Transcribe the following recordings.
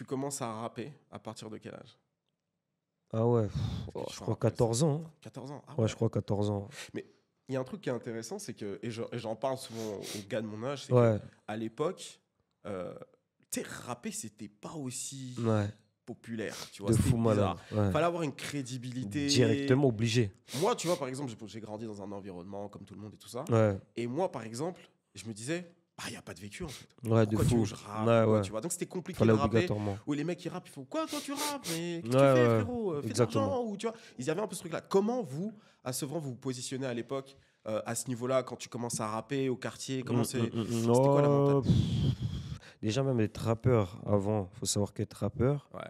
tu commences à rapper à partir de quel âge? Ah ouais, Parce que je me crois rappelle, 14 ans. 14 ans. Ah Ouais, ouais. je crois 14 ans. Mais il y a un truc qui est intéressant, c'est que, et j'en parle souvent aux gars de mon âge, c'est que Ouais, à l'époque, euh, tu sais, rapper, c'était pas aussi ouais, populaire, tu vois, de c'était fou malade. bizarre. Ouais. Fallait avoir une crédibilité. Directement obligé. Moi, tu vois, par exemple, j'ai grandi dans un environnement comme tout le monde et tout ça. Ouais, Et moi, par exemple, je me disais, bah, il n'y a pas de vécu en fait. ouais, de Pourquoi tu veux fou. que je rappe Ouais, ou quoi, ouais. tu vois. Donc c'était compliqué Fallait de rapper. obligatoirement. Où les mecs ils rappent, ils font quoi, toi tu rappes? Mais qu'est-ce Ouais, que tu fais, ouais, frérot? Fais de exactement. l'argent ou tu vois. Ils avaient un peu ce truc-là. Comment vous, à Sevran, vous vous positionnez à l'époque à ce niveau-là quand tu commences à rapper au quartier? C'était quoi la Oh, mentalité? déjà, même être rappeur avant, faut savoir qu'être rappeur, Ouais.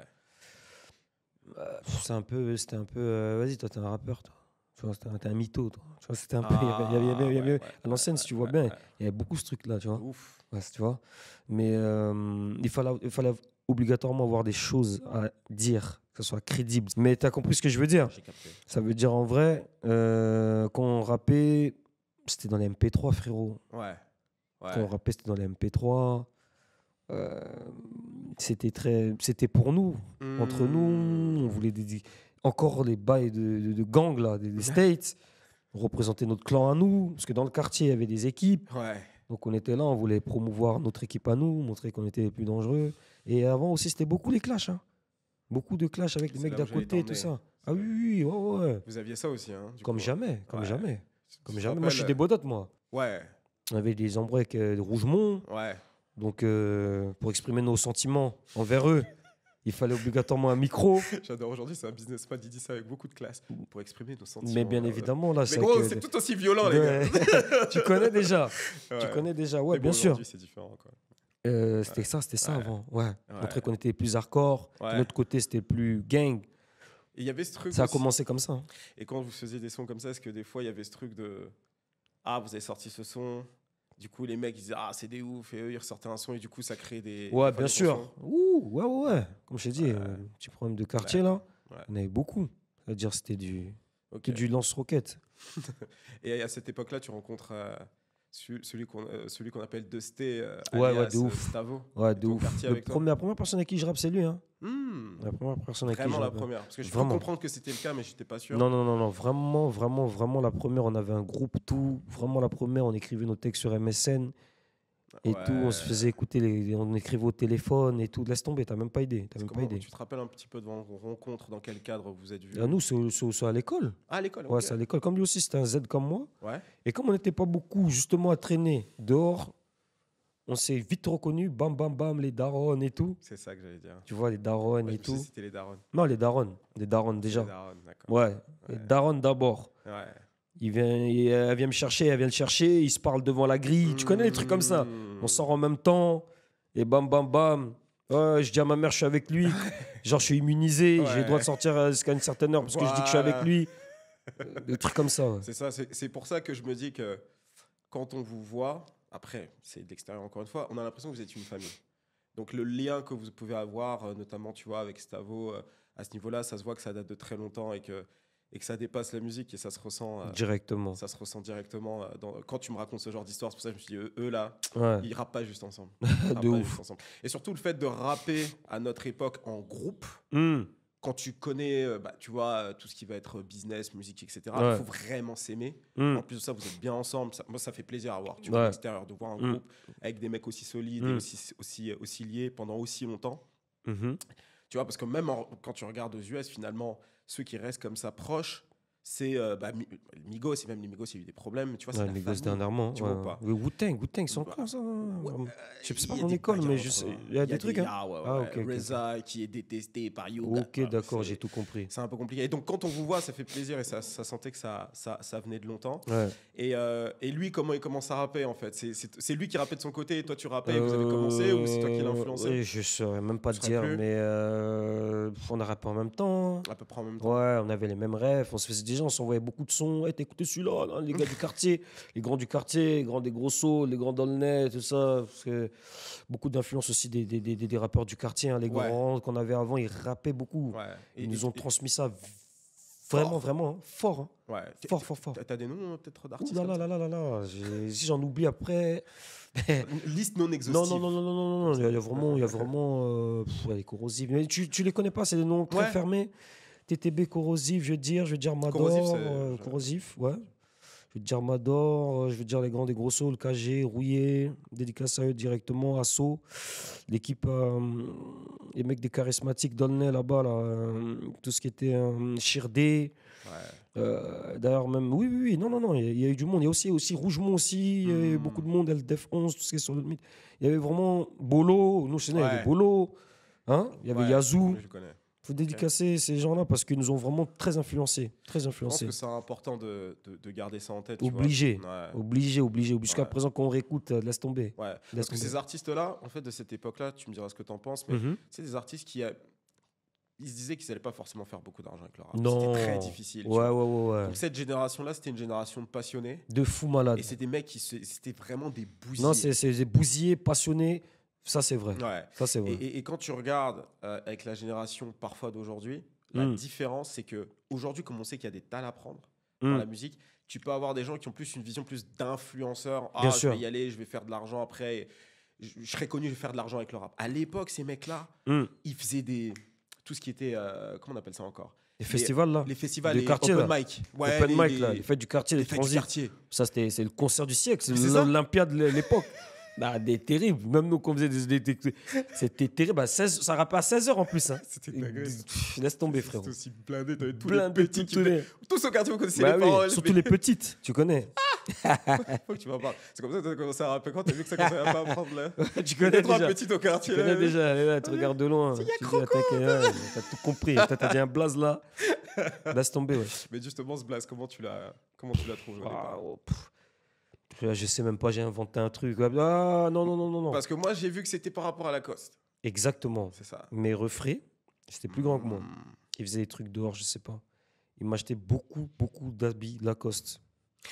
c'était un peu. Vas-y, toi, t'es un rappeur, toi. Tu vois, t'es un mytho, toi. Tu vois, c'était un peu. Ah ouais, ouais, À l'ancienne, si tu vois ouais, bien, ouais. il y avait beaucoup ce truc-là, tu De vois. ouf. Ouais, tu vois. Mais il fallait obligatoirement avoir des choses à dire, que ce soit crédible. Mais t'as compris ce que je veux dire? J'ai capté. Ça veut dire en vrai, quand on rappait, c'était dans les MP3, frérot. Ouais. Quand on Ouais. rappait, c'était dans les MP3. Euh, c'était pour nous, entre nous. On Hmm. voulait encore les bails de gang là, des States. On représentait notre clan à nous, parce que dans le quartier, il y avait des équipes. Ouais. Donc on était là, on voulait promouvoir notre équipe à nous, montrer qu'on était les plus dangereux. Et avant aussi, c'était beaucoup les clashs, hein. Beaucoup de clashs avec les C'est mecs là où d'à j'allais côté et tout t'emmener. ça. C'est Ah là- oui, oui, ouais, ouais, ouais. Vous aviez ça aussi, hein, du Comme coup. Hein. jamais, comme Ouais. jamais. Tu Comme te jamais. Moi, je suis rappelles? des Bodotes, moi. Ouais. On avait des embrouilles avec Rougemont. Ouais. Donc, pour exprimer nos sentiments envers eux, il fallait obligatoirement un micro. J'adore aujourd'hui, c'est un businessman, il dit ça avec beaucoup de classe pour exprimer nos sentiments. Mais bien évidemment, là, Mais c'est gros, que... c'est tout aussi violent, les gars. Tu connais déjà. Tu Ouais. connais déjà, ouais, Mais bon, bien sûr. aujourd'hui, c'est différent, quoi. C'était ça Ouais. avant. Ouais. Ouais. Montrer qu'on était les plus hardcore. De Ouais. notre côté, c'était le plus gang. Et il y avait ce truc Ça a aussi. commencé comme ça, hein. Et quand vous faisiez des sons comme ça, est-ce que des fois, il y avait ce truc de ah, vous avez sorti ce son. Du coup, les mecs, ils disaient ah, c'est des ouf. Et eux, ils ressortaient un son. Et du coup, ça crée des. Ouais, des fois, bien des sûr. tensions. Ouh, ouais, ouais, ouais. Comme je t'ai dit, petit problème de quartier, là. Ouais. On avait beaucoup. C'est-à-dire, c'était du Ok. lance-roquette. Et à cette époque-là, tu rencontres celui qu'on appelle Dusté, Ouais, alias de ouf. Stavo. Ouais, Il de était au ouf. quartier avec toi. La première personne à qui je rappe, c'est lui, hein. Hmm. La première personne à qui Vraiment je la rappe. première. Parce que je peux Vraiment. comprendre que c'était le cas, mais j'étais pas sûr. Non, non, non, non. Vraiment, vraiment, vraiment la première. On avait un groupe, tout. Vraiment la première. On écrivait nos textes sur MSN et Ouais. tout. On se faisait écouter, on écrivait au téléphone et tout. Laisse tomber, t'as même pas idée. T'as C'est même pas comment, idée. tu te rappelles un petit peu de vos rencontres, dans quel cadre vous êtes vus? À nous, c'est à l'école. Ah, à l'école, Ouais, ok. c'est à l'école. Comme lui aussi, c'était un Z comme moi. Ouais. Et comme on n'était pas beaucoup, justement, à traîner dehors, on s'est vite reconnu. Bam, bam, bam, les darons et tout. C'est ça que j'allais dire. Tu vois, les darons Ouais, et je me suis tout. dit, c'était les darons. Non, les darons. Les darons, Les déjà. darons, d'accord. Ouais. Les darons d'abord. Ouais. Elle vient me chercher, elle vient le chercher, ils se parlent devant la grille. Tu connais les trucs comme ça. On sort en même temps, et bam, bam, bam. Ouais, je dis à ma mère, je suis avec lui. Genre, je suis immunisé, j'ai le droit de sortir jusqu'à une certaine heure parce que je dis que je suis avec Voilà. lui. Des trucs comme ça. Ouais. C'est ça, c'est pour ça que je me dis que quand on vous voit, après, c'est de l'extérieur encore une fois, on a l'impression que vous êtes une famille. Donc le lien que vous pouvez avoir, notamment, tu vois, avec Stavo, à ce niveau-là, ça se voit que ça date de très longtemps et que ça dépasse la musique et ça se ressent. Directement. Ça se ressent directement quand tu me racontes ce genre d'histoire. C'est pour ça que je me suis dit, eux là, Ouais. ils rappent pas juste ensemble. Ils rappent De pas ouf. juste ensemble. Et surtout le fait de rapper à notre époque en groupe, Hmm. quand tu connais, tu vois, tout ce qui va être business, musique, etc., il Ouais. faut vraiment s'aimer. Hmm. En plus de ça, vous êtes bien ensemble. Moi, ça fait plaisir à voir. Tu vois, Ouais. à l'extérieur, de voir un Mm. groupe avec des mecs aussi solides et aussi liés pendant aussi longtemps. Mhm. Tu vois, parce que même quand tu regardes aux US, finalement, ceux qui restent comme ça proches, c'est Migos, et même les Migos, il y a eu des problèmes. Tu vois, c'est Ouais, la les gosses famille. dernièrement. Tu vois ou pas? Le Wu-Tang, ils sont Bah, encore ça. Je sais pas il y a mon des école, mais bagarres je entre- sais. Il y a des trucs. Hein. Ah, ouais, Ah, ouais. ok, ok, ok. Reza qui est détesté par Yoga. Ok, d'accord, j'ai tout compris. C'est un peu compliqué. Et donc, quand on vous voit, ça fait plaisir et ça sentait que ça venait de longtemps. Ouais. Et lui, comment il commence à rapper, en fait? C'est lui qui rappait de son côté et toi, tu rappais et vous avez commencé ou c'est toi qui l'as influencé? Oui, je saurais même pas Tu te saurais dire, plus mais on a rappé en même temps. À peu près en même temps. Ouais, on avait les mêmes rêves. On se faisait déjà, on s'envoyait beaucoup de sons. Hey, t'écoutes celui-là, là, les gars du quartier, les grands du quartier, les grands des gros sauts, les grands dans le net, tout ça. Parce que beaucoup d'influence aussi des rappeurs du quartier, hein, les Ouais. grands qu'on avait avant, ils rappaient beaucoup. Ouais. Ils nous ont transmis ça Vraiment, vraiment, hein. Fort. Hein. Ouais. Fort, fort, fort. T'as des noms peut-être Ouh d'artistes là comme là ça là là là là. Si j'en oublie après. Une liste non Non, exhaustive. non, non, non, non, non, non. Il y a vraiment les corrosifs. Mais tu les connais pas, c'est des noms très Ouais. fermés. TTB corrosif, je veux dire Mador. Corrosif, c'est- Corrosif, ouais. Je veux dire Mador, je veux dire les grands des gros sauts, le KG, Rouillé, dédicace à eux directement, Asso. L'équipe, les mecs des charismatiques d'Aulnay là-bas, là, tout ce qui était Chirdé. Ouais. D'ailleurs, même, oui, oui, oui, non, non, non, il y a eu du monde. Il y a aussi Rougemont aussi, il y a eu beaucoup de monde, LDF 11, tout ce qui est sur le mythe. Il y avait vraiment Bolo, nous, chez nous, il y avait Ouais. Bolo, hein, il y avait Ouais, Yazoo. je connais. Il faut dédicacer ces gens-là parce qu'ils nous ont vraiment très influencés. Très Je pense influencés. que c'est important de garder ça en tête. Tu Obligé. vois. Obligé. Jusqu'à Ouais. présent, quand on réécoute, laisse tomber. Ouais. Laisse Parce que tomber. ces artistes-là, en fait, de cette époque-là, tu me diras ce que tu en penses, mais Mhm. c'est des artistes ils se disaient qu'ils n'allaient pas forcément faire beaucoup d'argent avec leur rap. Non. C'était très difficile. tu Ouais, vois. ouais. Donc cette génération-là, c'était une génération de passionnés. De fous malades. Et c'est des mecs c'était vraiment des bousillés. Non, c'est des bousillés, passionnés. Ça, c'est vrai. Ouais. Ça, c'est vrai. Et quand tu regardes avec la génération parfois d'aujourd'hui, la différence, c'est que aujourd'hui, comme on sait qu'il y a des tas à prendre dans la musique, tu peux avoir des gens qui ont plus une vision plus d'influenceur. Bien Je sûr. vais y aller, je vais faire de l'argent après. Je serai connu, je vais faire de l'argent avec le rap. À l'époque, ces mecs-là, ils faisaient tout ce qui était, comment on appelle ça encore, Les festivals, là. les festivals, De les quartier, open là. mic. Open mic, là. Les fêtes du quartier, les fêtes du transits. quartier. Ça, c'est le concert du siècle. C'est C'est ça. l'Olympiade de l'époque. Bah, des terribles. Même nous, qu'on faisait c'était terrible. Bah, ça rappait à 16h en plus. Hein. C'était dingue. Laisse tomber, frérot. C'était aussi blindé. T'avais tous Blindé, les petits qui tous les- tous au quartier, vous connaissez Bah les oui, paroles. surtout les petites, tu connais. Faut que tu m'en parles. C'est comme ça que tu as commencé à rapper quand t'as vu que ça commençait à pas apprendre là. Tu connais trois déjà. petites au quartier. Tu connais là. déjà, allez là, tu regardes de loin. Il y a Tu dis, Croco, t'as tout compris. T'as dit un blaze là. Laisse tomber, ouais. Mais justement, ce Blaze, comment tu l'as trouvé au départ? Je sais même pas, j'ai inventé un truc. Ah non, non, non, non, non. Parce que moi, j'ai vu que c'était par rapport à Lacoste. Exactement. C'est ça. Mes refrains, c'était plus grand que moi. Hmm. Il faisait des trucs dehors, je sais pas. Il m'achetait beaucoup d'habits Lacoste.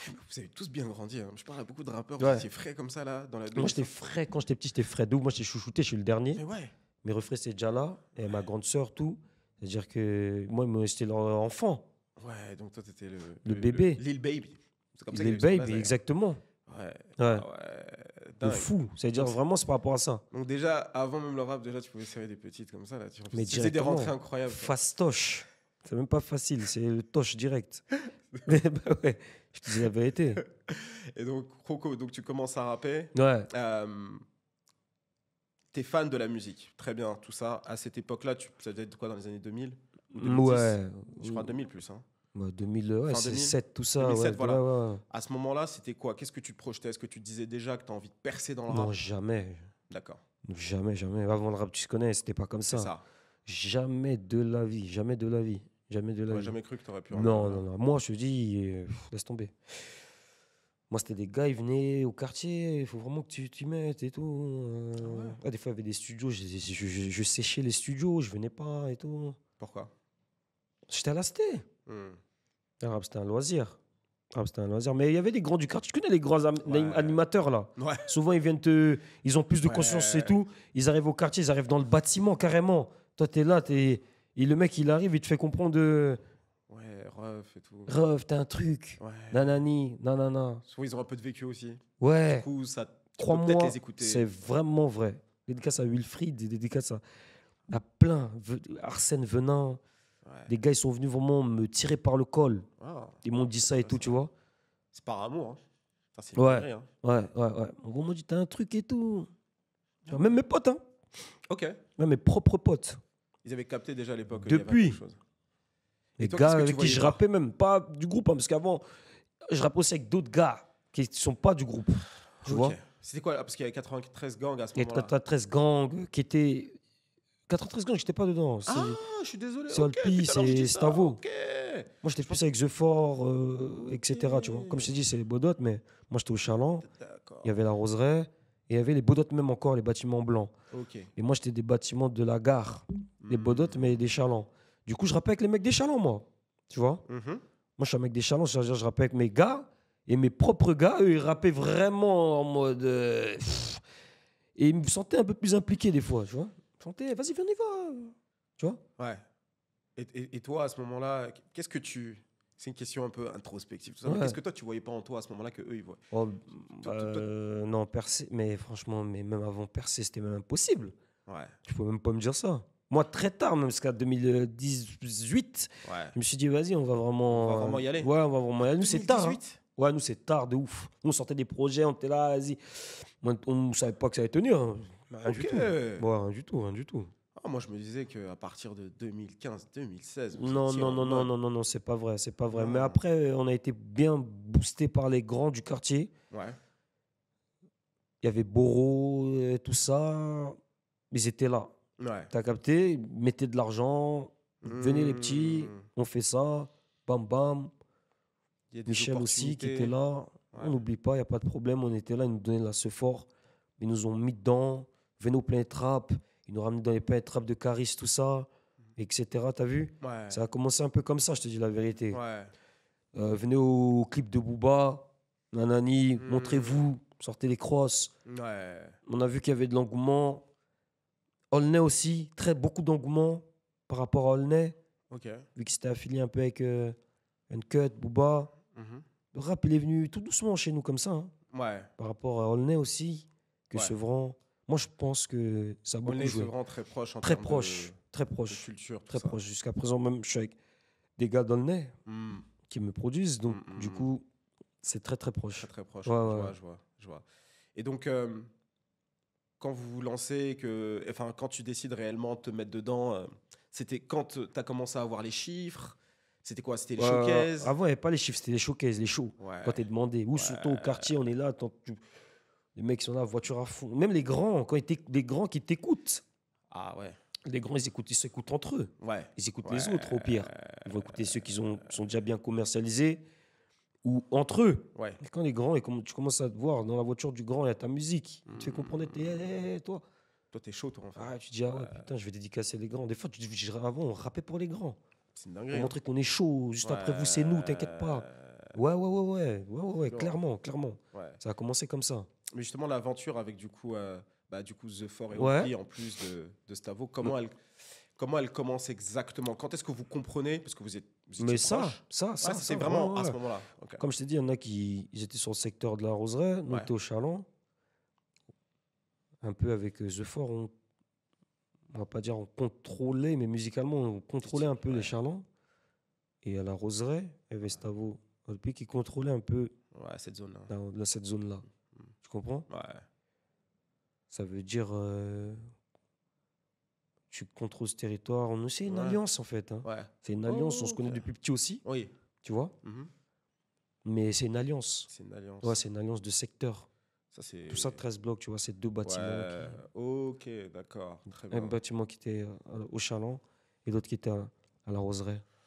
Vous avez tous bien grandi. Hein. Je parle à beaucoup de rappeurs. Ouais. Vous étiez frais comme ça là dans la. Moi, j'étais frais. Quand j'étais petit, j'étais frais. D'où moi, j'étais chouchouté, je suis le dernier. Mais ouais. Mes refrains, c'est déjà là. Et ma grande sœur, tout. C'est-à-dire que moi, j'étais leur enfant. Ouais. Donc toi, t'étais Le bébé. Lil Baby. C'est comme ça Lil qu'il y a eu ce Baby, Blaze, exactement. d'ailleurs. Ouais. Ouais. Ouais. De Dingue. fou. C'est-à-dire vraiment, c'est par rapport à ça. Donc déjà, avant même le rap, déjà, tu pouvais serrer des petites comme ça là. Mais C'était des directement. rentrées incroyables. Fastoche. C'est même pas facile, c'est le toche direct. Bah ouais, je te dis la vérité. Et donc, Croco, donc tu commences à rapper. Ouais. T'es fan de la musique. Très bien, tout ça. À cette époque-là, ça devait être quoi dans les années 2000 Ouais. Je crois 2000 plus. Hein. Ouais, 2000, ouais, Fin c'est 2000, 7, tout ça. 2007, ouais, voilà. ouais, ouais. À ce moment-là, c'était quoi? Qu'est-ce que tu te projetais? Est-ce que tu te disais déjà que tu as envie de percer dans le Non, rap? jamais. D'accord, Jamais, jamais. Avant le rap, tu connais, c'était pas comme c'est ça. ça. Jamais de la vie. Jamais de la vie. Jamais de la J'aurais vie. jamais cru que tu aurais pu. Non, non, non. Moi, je te dis, laisse tomber. Moi, c'était des gars, ils venaient au quartier, il faut vraiment que tu t'y mettes et tout. ouais. Des fois, il y avait des studios, je séchais les studios, je venais pas et tout. Pourquoi? J'étais à la cité. Hmm. Le rap, c'était un loisir. Le rap, c'était un loisir. Mais il y avait des grands du quartier. Tu connais les grands Ouais. animateurs, là. Ouais. Souvent, ils viennent ils ont plus de conscience Ouais. et tout. Ils arrivent au quartier, ils arrivent dans le bâtiment, carrément. Toi, t'es là, et le mec, il arrive, il te fait comprendre Ouais, ref et tout. Ref, t'as un truc. Ouais. Nanani, nanana. Souvent, ils ont un peu de vécu aussi. Ouais. Du coup, ça, tu peux Crois-moi, peut-être les écouter. c'est vraiment vrai. Dédicace à Wilfried, dédicace à plein. Arsène Venin. Ouais. Des gars, ils sont venus vraiment me tirer par le col. Ah, Ils m'ont dit ça et Ça, tout, ça. tu vois. c'est par amour. Hein. Ça, c'est une Ouais. dinguerie, hein. Ouais. En gros, ils m'ont dit, t'as un truc et tout. Tu vois, même mes potes, hein. Ok. Même mes propres potes. Ils avaient capté déjà à l'époque. qu'il y avait Depuis. quelque chose. Les toi, gars qu'est-ce que tu avec qui voyais je voir? rappais, même pas du groupe, hein, parce qu'avant, je rappais aussi avec d'autres gars qui ne sont pas du groupe. Tu Ok. vois. C'était quoi là? Parce qu'il y avait 93 gangs à ce Il y a moment-là. 93 gangs qui étaient. 93 gangs, j'étais pas dedans. Ah, je suis désolé. c'est ok, Olpi, putain, alors je c'est dis ça, Stavo. ok. Moi, j'étais plus avec The Fort, etc. Tu vois. Ok. Comme je t'ai dit, c'est les Bodotes, mais moi, j'étais au Chaland. D'accord. Il y avait la Roseraie. Et il y avait les Bodotes, même encore, les bâtiments blancs. Ok. Et moi, j'étais des bâtiments de la gare. Les Hmm. Bodotes, mais des Chalands. Du coup, je rappais avec les mecs des Chalands, moi. Tu vois. Mhm. Moi, je suis un mec des Chalands, c'est-à-dire je rappais avec mes gars. Et mes propres gars, eux, ils rappaient vraiment en mode. Et ils me sentaient un peu plus impliqué des fois, tu vois. Ils me sentaient, vas-y, viens, on y va. Tu vois. Ouais. Et toi, à ce moment-là, qu'est-ce que tu... C'est une question un peu introspective, tout ça. Mais Ouais. qu'est-ce que toi, tu voyais pas en toi à ce moment-là que eux ils voient? Oh, Toi- non, percer, mais franchement, mais même avant percer, c'était même impossible. Ouais, Tu peux même pas me dire ça. Moi, très tard, même jusqu'à 2018, ouais. je me suis dit, vas-y, on va vraiment. On va vraiment y aller. Ouais, on va vraiment y aller. Nous, c'est tard. Hein. 2018? Ouais, nous, c'est tard de ouf. Nous, on sortait des projets, on était là, vas-y. On ne savait pas que ça allait tenir. Hein. Rien du Ok. tout. Ouais, rien du tout, rien du tout. Ah, moi, je me disais qu'à partir de 2015-2016, vous Non, étiez non, en non, non, mode... non, non, non, c'est pas vrai, c'est pas vrai. Mais Non. après, on a été bien boosté par les grands du quartier. Ouais, Il y avait Boro, tout ça. Ils étaient là. ouais. T'as capté? Ils mettaient de l'argent. Venez les petits, Hmm. on fait ça. Bam, bam. Il y a des Michel aussi qui était opportunités. là. Ouais. On n'oublie pas, il n'y a pas de problème. On était là, ils nous donnaient la ce fort. Ils nous ont mis dedans. Venez au plein trap. Ils nous ramenaient dans les plein trap de Caris, tout ça, etc. T'as vu? Ouais. Ça a commencé un peu comme ça, je te dis la vérité. Ouais. Venez au clip de Booba. Nanani, Hmm. montrez-vous. Sortez les crosses. Ouais. On a vu qu'il y avait de l'engouement. Aulnay aussi, beaucoup d'engouement par rapport à Aulnay, Ok. vu que c'était affilié un peu avec Uncut, Booba. Mhm. Le rap, il est venu tout doucement chez nous comme ça, hein. Ouais. Par rapport à Aulnay aussi, que Ouais. Sevran. Moi, je pense que ça a On beaucoup est joué. vraiment très proche en Très termes proche, très de proche, culture, tout très ça. proche. Jusqu'à présent, même, je suis avec des gars d'Aulnay Hmm. qui me produisent, donc Mm, mm, du mm. coup, c'est très, très proche. Très très proche. Ouais, Je ouais, vois, ouais. je vois, je vois. Et donc, quand vous vous lancez, enfin, quand tu décides réellement de te mettre dedans, c'était quand tu as commencé à avoir les chiffres? C'était quoi? C'était les showcases? Avant, il n'y avait pas les chiffres, c'était les showcases, les shows. Ouais. Quand t'es demandé, ou surtout au quartier, on est là, les mecs sont là, voiture à fond. Même les grands, les grands qui t'écoutent, Ah ouais. les grands, ils s'écoutent entre eux. Ouais. Ils écoutent Ouais. les autres, au pire. Ils vont écouter ceux qui sont déjà bien commercialisés ou entre eux. Ouais. Et quand les grands, tu commences à te voir dans la voiture du grand, il y a ta musique. Il te fait comprendre, toi. Toi, t'es chaud, toi, en fait. Ah, tu dis, ah ouais, putain, je vais dédicacer les grands. Des fois, tu dis, avant, on rappait pour les grands. C'est une Pour dinguerie. montrer qu'on est chaud. Juste après vous, c'est nous, t'inquiète pas. Ouais, Lourd. clairement. Ouais. Ça a commencé comme ça. Mais justement, l'aventure avec du coup The Four et Ouais. Opry, en plus de Stavo, comment elle commence exactement? Quand est-ce que vous comprenez? Parce que vous étiez Mais ça, proches. ça, Ouais, c'était ça, vraiment ouais, à ce ouais. moment-là. Ok. Comme je t'ai dit, il y en a ils étaient sur le secteur de la Roseraie, nous, on Ouais. était au Chaland. Un peu avec The Four, on va pas dire on contrôlait, mais musicalement, on contrôlait un peu Ouais. les Chalands. Et à la Roseraie, il y avait Stavo Olpi qui contrôlait un peu Ouais, cette zone-là. cette zone-là. Tu comprends? Ouais. Ça veut dire tu contrôles ce territoire. C'est une Ouais. alliance en fait. Hein. Ouais. C'est une alliance, on se ok. connaît depuis petit aussi, Oui. tu vois? Mhm. Mais c'est une alliance. C'est une alliance. Ouais, c'est une alliance de secteurs. Ça, c'est... Tout ça, 13 blocs, tu vois, c'est deux bâtiments. Ouais. Ok, d'accord. Très Un bien. bâtiment qui était au Chaland et l'autre qui était à la Roseraie.